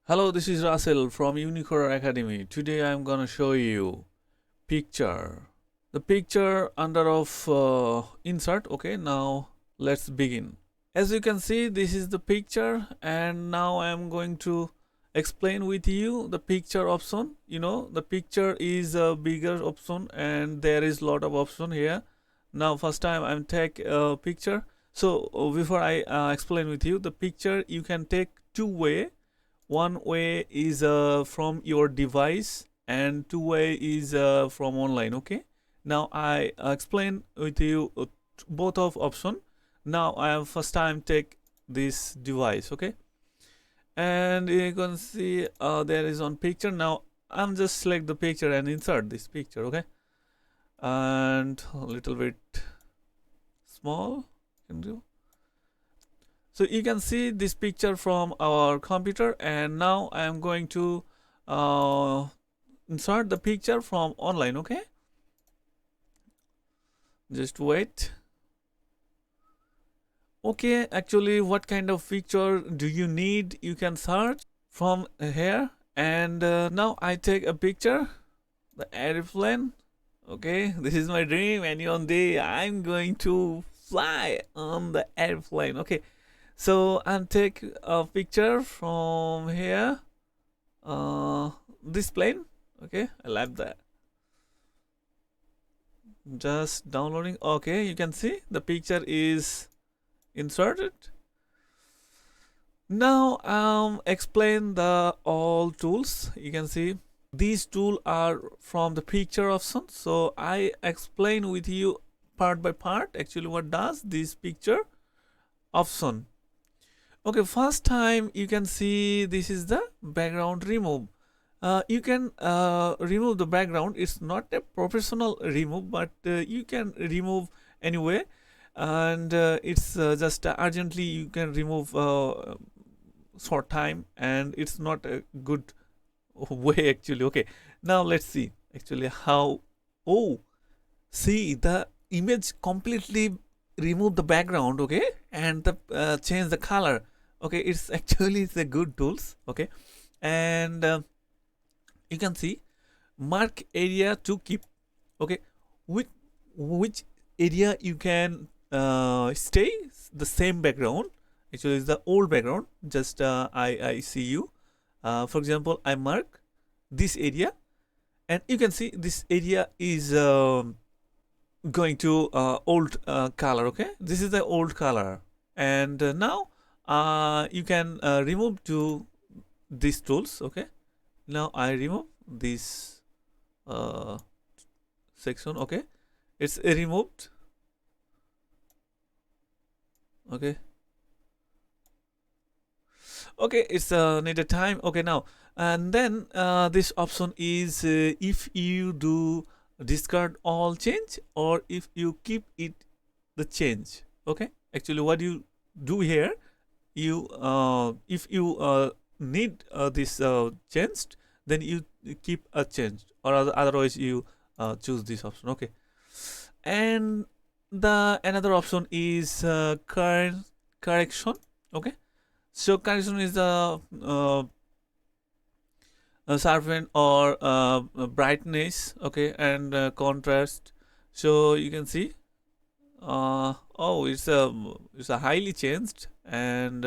Hello, this is Russell from Unicoder Academy. Today I'm gonna show you picture. The picture under of insert. Okay, now let's begin. As you can see, this is the picture, and now I'm going to explain with you the picture option. The picture is a bigger option, and there is lot of option here. Now, first time I'm take a picture. So before I explain with you the picture, you can take two way. One way is from your device, and two way is from online. Okay, now I explain with you both of option. Now I have first time take this device. Okay, and you can see there is on picture. Now I'm just select the picture and insert this picture. Okay, and a little bit small can do. So you can see this picture from our computer, and now I am going to uh, insert the picture from online. Okay, just wait. Okay, actually what kind of picture do you need, you can search from here. And now I take a picture, the airplane. Okay, this is my dream, and one day I'm going to fly on the airplane. Okay, so I'll take a picture from here, this plane. Okay, I like that. Just downloading. Okay, you can see the picture is inserted. Now explain the all tools. You can see these tools are from the picture option, so I explain with you part by part actually what does this picture option. Okay, first time you can see this is the background remove. You can remove the background. It's not a professional remove, but you can remove anyway. And it's just urgently you can remove short time, and it's not a good way actually. Okay, now let's see actually how. Oh, see, the image completely remove the background. Okay, and the change the color. Okay, it's actually the good tools. Okay, and you can see mark area to keep. Okay, which area you can stay the same background. Actually it's the old background. Just I see you, for example, I mark this area, and you can see this area is going to old color. Okay, this is the old color. And now you can remove to these tools. Okay, now I remove this uh, section. Okay, it's removed. Okay, okay, it's needed time. Okay, now and then this option is if you do discard all change, or if you keep it the change. Okay, actually what you do here, you if you need this changed, then you keep a change, or otherwise you choose this option. Okay, and the another option is current correction. Okay, so correction is the sharpen or brightness. Okay, and contrast. So you can see oh, it's a highly changed. And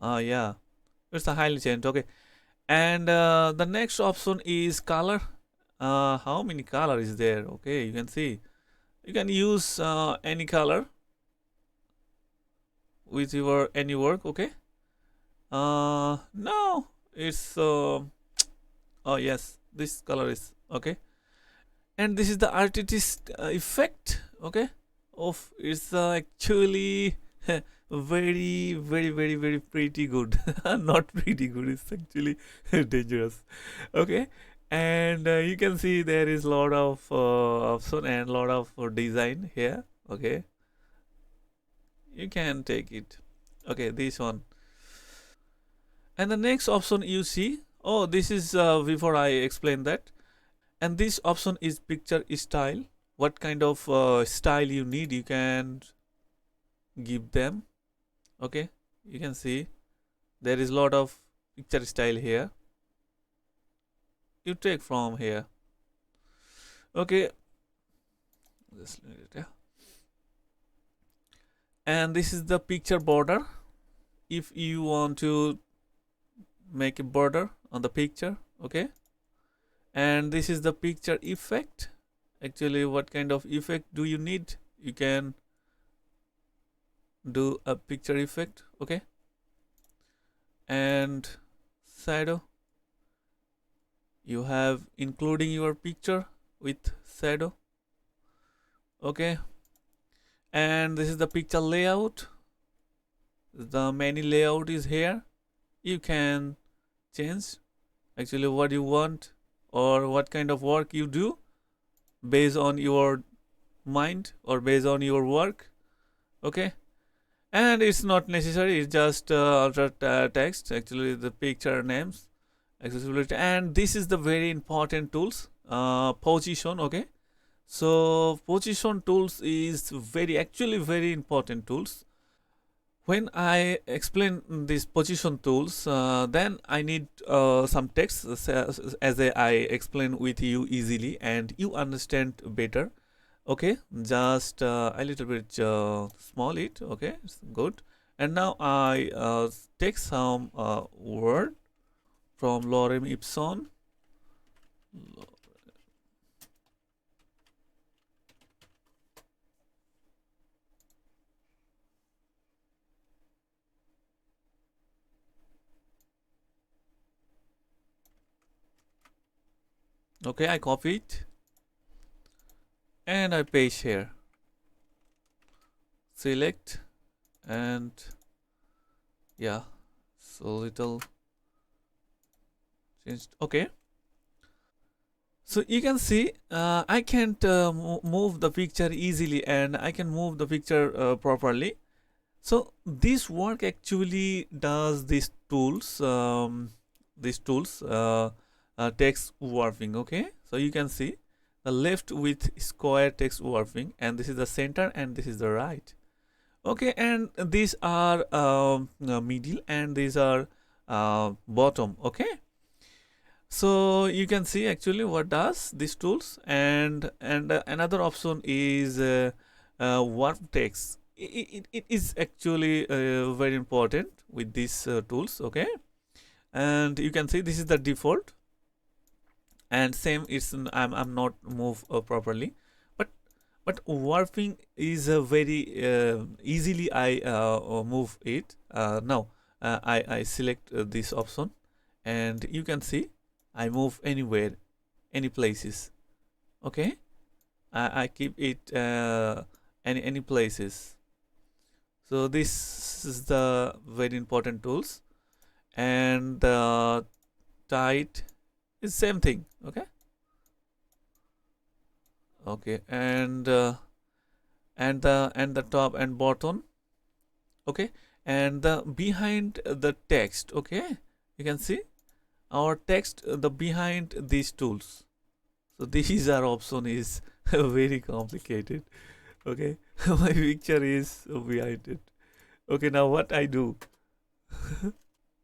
yeah, it's a highly changed. Okay, and the next option is color. How many color is there? Okay, you can see you can use any color with your any work. Okay, now it's oh yes, this color is okay. And this is the artist effect. Okay, of it's actually very very very very pretty good. Not pretty good, it's actually dangerous. Okay, and you can see there is lot of option and lot of design here. Okay, you can take it. Okay, this one. And the next option you see, oh, this is before I explain that. And this option is picture style. What kind of style you need, you can give them. Okay, you can see there is lot of picture style here. You take from here. Okay, just leave it, yeah. And this is the picture border. If you want to make a border on the picture, okay. And this is the picture effect. Actually, what kind of effect do you need? You can do a picture effect, okay. And shadow, you have including your picture with shadow, okay. And this is the picture layout. The many layout is here. You can change actually what you want or what kind of work you do based on your mind or based on your work, okay. And it's not necessary, it's just alter text, actually the picture names, accessibility. And this is the very important tools, position, okay. So position tools is very important tools. When I explain these position tools, then I need some text as I explain with you easily and you understand better, okay. Just a little bit small it, okay, it's good. And now I take some word from lorem ipsum. Okay, I copy it and I paste here, select, and yeah, so little changed, okay. So you can see I can't move the picture easily and I can move the picture properly. So this work actually does these tools text warping, okay. So you can see the left with square text warping, and this is the center and this is the right, okay. And these are middle and these are bottom, okay. So you can see actually what does these tools. And another option is warp text. It is actually very important with these tools, okay. And you can see this is the default, and same it's I'm not move properly, but warping is a very easily I move it. Now I select this option and you can see I move anywhere, any places, okay. I keep it any places. So this is the very important tools. And the tight is same thing, okay. Okay, and the top and bottom, okay. And the behind the text, okay. You can see our text the behind these tools. So these are option is very complicated, okay. My picture is behind it, okay. Now what I do?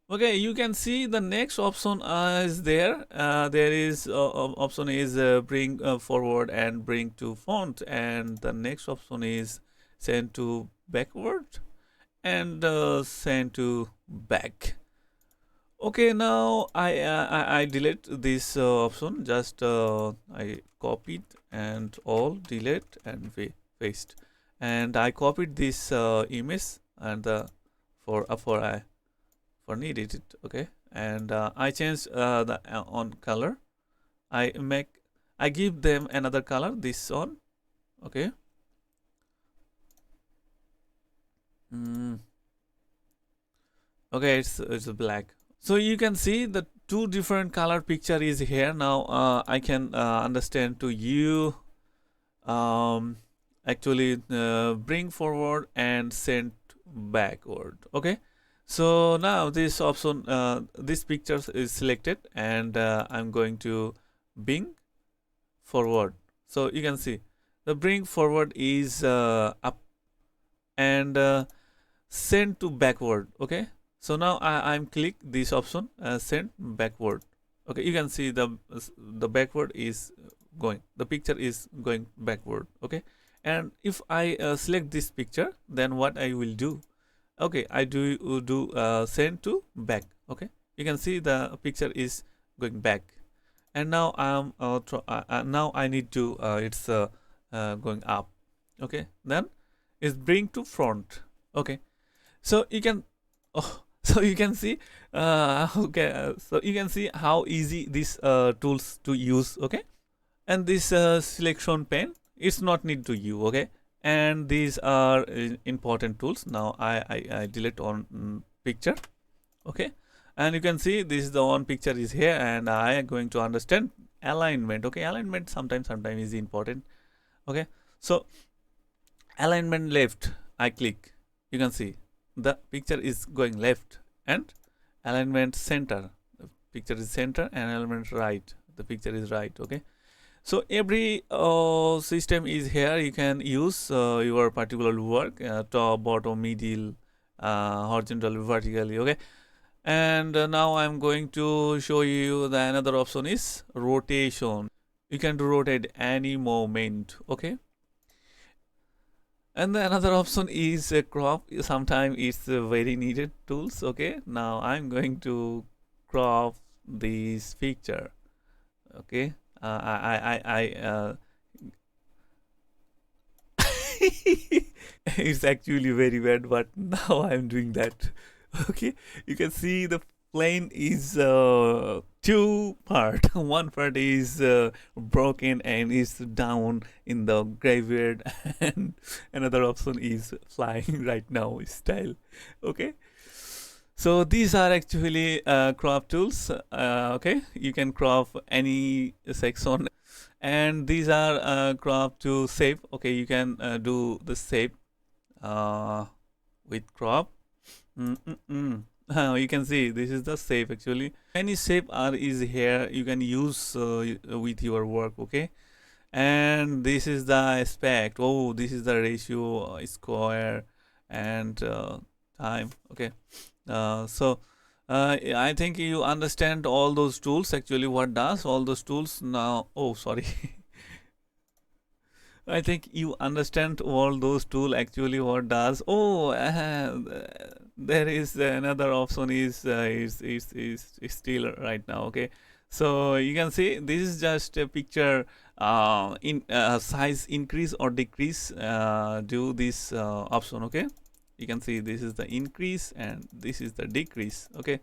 Okay, you can see the next option is there. There is option is bring forward and bring to front, and the next option is send to backward and send to back. Okay, now I delete this option. Just I copied and all delete and paste, and I copied this image and for I for needed it, okay. And I change the on color. I give them another color, this on, okay. mm. Okay, it's black. So you can see the two different color picture is here. Now I can understand to you actually bring forward and send backward, okay. So now this option this picture is selected, and I'm going to bring forward. So you can see the bring forward is up, and send to backward, okay. So now I'm click this option, send backward. Okay, you can see the backward is going, the picture is going backward. Okay, and if I select this picture, then what I will do, okay, I do send to back. Okay, you can see the picture is going back, and now now I need to it's going up. Okay, then it's bring to front. Okay, so you can oh, so you can see okay, so you can see how easy these tools to use. Okay, and this selection pane, it's not need to you. Okay, and these are important tools. Now I delete on picture. Okay, and you can see this is the one picture is here, and I am going to understand alignment. Okay, alignment sometimes is important. Okay, so alignment left, I click, you can see the picture is going left, and alignment center, the picture is center, and alignment right, the picture is right. Okay, so every system is here, you can use your particular work, top, bottom, middle, horizontal, vertically. Okay, and now I'm going to show you the another option is rotation. You can rotate any moment. Okay, and the another option is crop. Sometimes it's very needed tools. Okay, now I'm going to crop this picture. Okay, it's actually very bad, but now I'm doing that. Okay, you can see the plane is two part. One part is broken and is down in the graveyard, and another option is flying right now style. Okay, so these are actually crop tools. Okay, you can crop any section, and these are crop to shape. Okay, you can do the shape with crop. You can see this is the shape. Actually any shape are is here, you can use with your work. Okay, and this is the aspect. Oh, this is the ratio, square, and time. Okay, so I think you understand all those tools. Actually what does all those tools now. Oh, sorry. I think you understand all those tool actually what does. Oh, there is another option is still right now. Okay, so you can see this is just a picture in size increase or decrease. Do this option. Okay, you can see this is the increase and this is the decrease. Okay,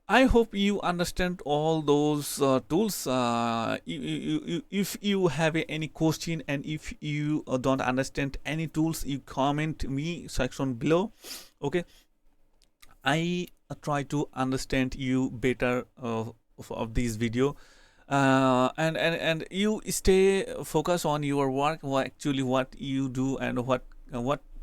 I hope you understand all those tools. If you have any question, and if you don't understand any tools, you comment me section below. Okay, I try to understand you better of this video, and you stay focused on your work. Actually, what you do and what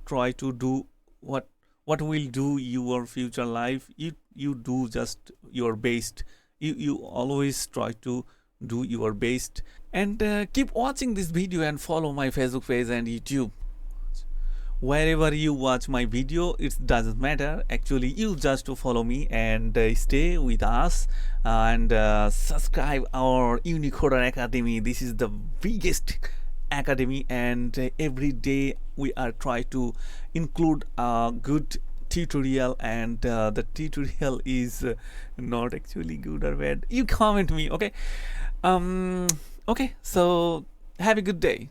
try to do, what will do your future life. You do just your best. You always try to do your best, and keep watching this video and follow my Facebook page and YouTube. Wherever you watch my video, it doesn't matter. Actually, you just to follow me and stay with us, and subscribe our Unicoder Academy. This is the biggest academy, and every day we are try to include a good tutorial, and the tutorial is not actually good or bad. You comment me. Okay, okay, so have a good day.